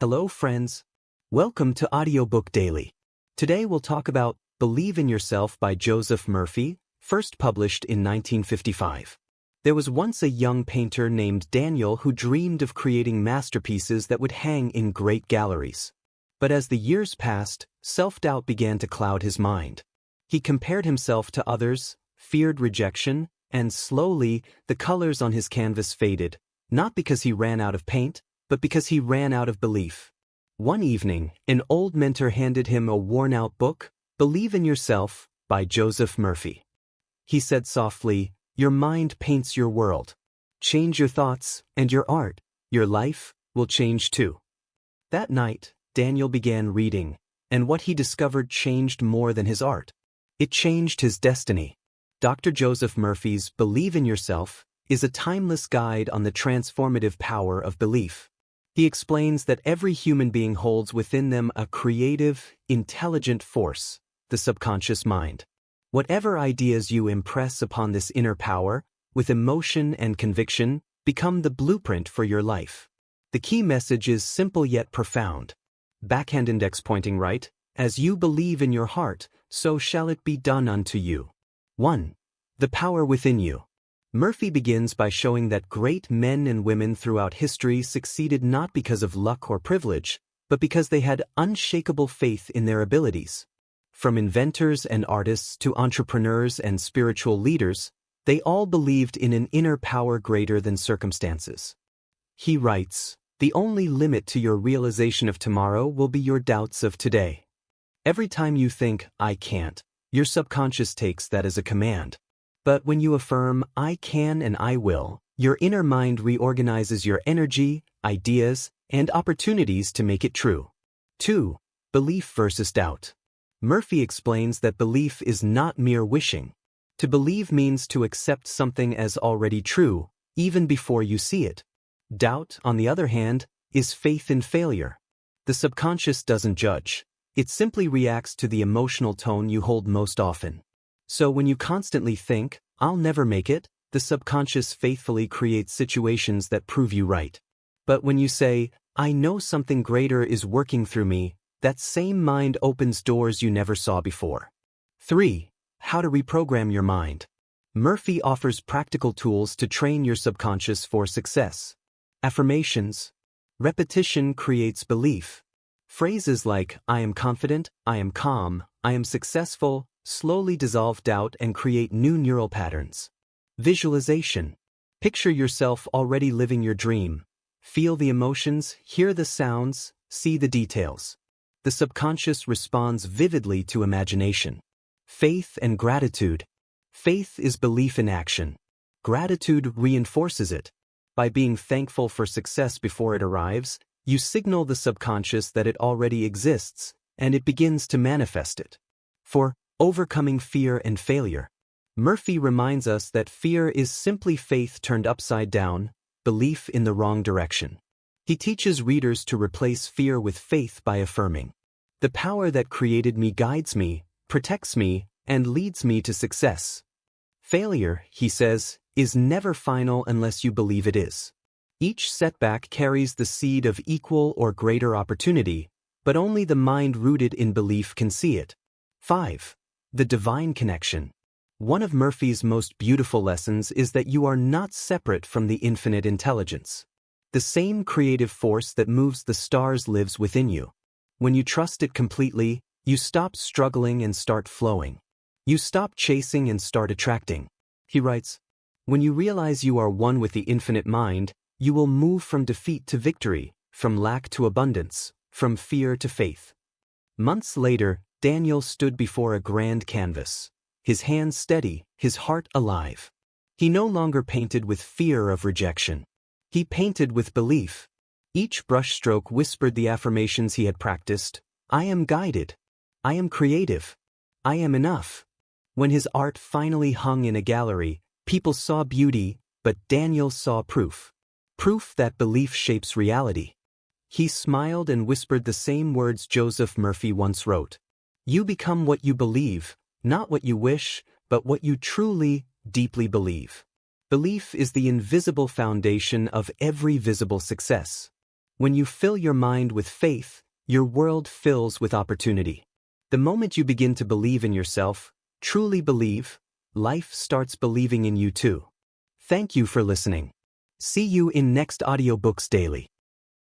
Hello friends. Welcome to Audiobook Daily. Today we'll talk about Believe in Yourself by Joseph Murphy, first published in 1955. There was once a young painter named Daniel who dreamed of creating masterpieces that would hang in great galleries. But as the years passed, self-doubt began to cloud his mind. He compared himself to others, feared rejection, and slowly the colors on his canvas faded, not because he ran out of paint, but because he ran out of belief. One evening, an old mentor handed him a worn-out book, Believe in Yourself, by Joseph Murphy. He said softly, "Your mind paints your world. Change your thoughts, and your art, your life, will change too." That night, Daniel began reading, and what he discovered changed more than his art. It changed his destiny. Dr. Joseph Murphy's Believe in Yourself is a timeless guide on the transformative power of belief. He explains that every human being holds within them a creative, intelligent force, the subconscious mind. Whatever ideas you impress upon this inner power, with emotion and conviction, become the blueprint for your life. The key message is simple yet profound. Backhand index pointing right, as you believe in your heart, so shall it be done unto you. 1. The power within you. Murphy begins by showing that great men and women throughout history succeeded not because of luck or privilege, but because they had unshakable faith in their abilities. From inventors and artists to entrepreneurs and spiritual leaders, they all believed in an inner power greater than circumstances. He writes, "The only limit to your realization of tomorrow will be your doubts of today." Every time you think, "I can't," your subconscious takes that as a command. But when you affirm, "I can and I will," your inner mind reorganizes your energy, ideas, and opportunities to make it true. 2. Belief versus doubt. Murphy explains that belief is not mere wishing. To believe means to accept something as already true, even before you see it. Doubt, on the other hand, is faith in failure. The subconscious doesn't judge. It simply reacts to the emotional tone you hold most often. So when you constantly think, "I'll never make it," the subconscious faithfully creates situations that prove you right. But when you say, "I know something greater is working through me," that same mind opens doors you never saw before. 3. How to reprogram your mind. Murphy offers practical tools to train your subconscious for success. Affirmations. Repetition creates belief. Phrases like, "I am confident," "I am calm," "I am successful," slowly dissolve doubt and create new neural patterns. Visualization. Picture yourself already living your dream. Feel the emotions, hear the sounds, see the details. The subconscious responds vividly to imagination. Faith and gratitude. Faith is belief in action. Gratitude reinforces it. By being thankful for success before it arrives, you signal the subconscious that it already exists, and it begins to manifest it. 4. Overcoming fear and failure. Murphy reminds us that fear is simply faith turned upside down, belief in the wrong direction. He teaches readers to replace fear with faith by affirming, "The power that created me guides me, protects me, and leads me to success." Failure, he says, is never final unless you believe it is. Each setback carries the seed of equal or greater opportunity, but only the mind rooted in belief can see it. 5. The divine connection. One of Murphy's most beautiful lessons is that you are not separate from the infinite intelligence. The same creative force that moves the stars lives within you. When you trust it completely, you stop struggling and start flowing. You stop chasing and start attracting. He writes, "When you realize you are one with the infinite mind, you will move from defeat to victory, from lack to abundance, from fear to faith." Months later, Daniel stood before a grand canvas, his hands steady, his heart alive. He no longer painted with fear of rejection. He painted with belief. Each brushstroke whispered the affirmations he had practiced. "I am guided. I am creative. I am enough." When his art finally hung in a gallery, people saw beauty, but Daniel saw proof. Proof that belief shapes reality. He smiled and whispered the same words Joseph Murphy once wrote. "You become what you believe, not what you wish, but what you truly, deeply believe." Belief is the invisible foundation of every visible success. When you fill your mind with faith, your world fills with opportunity. The moment you begin to believe in yourself, truly believe, life starts believing in you too. Thank you for listening. See you in next Audiobooks Daily.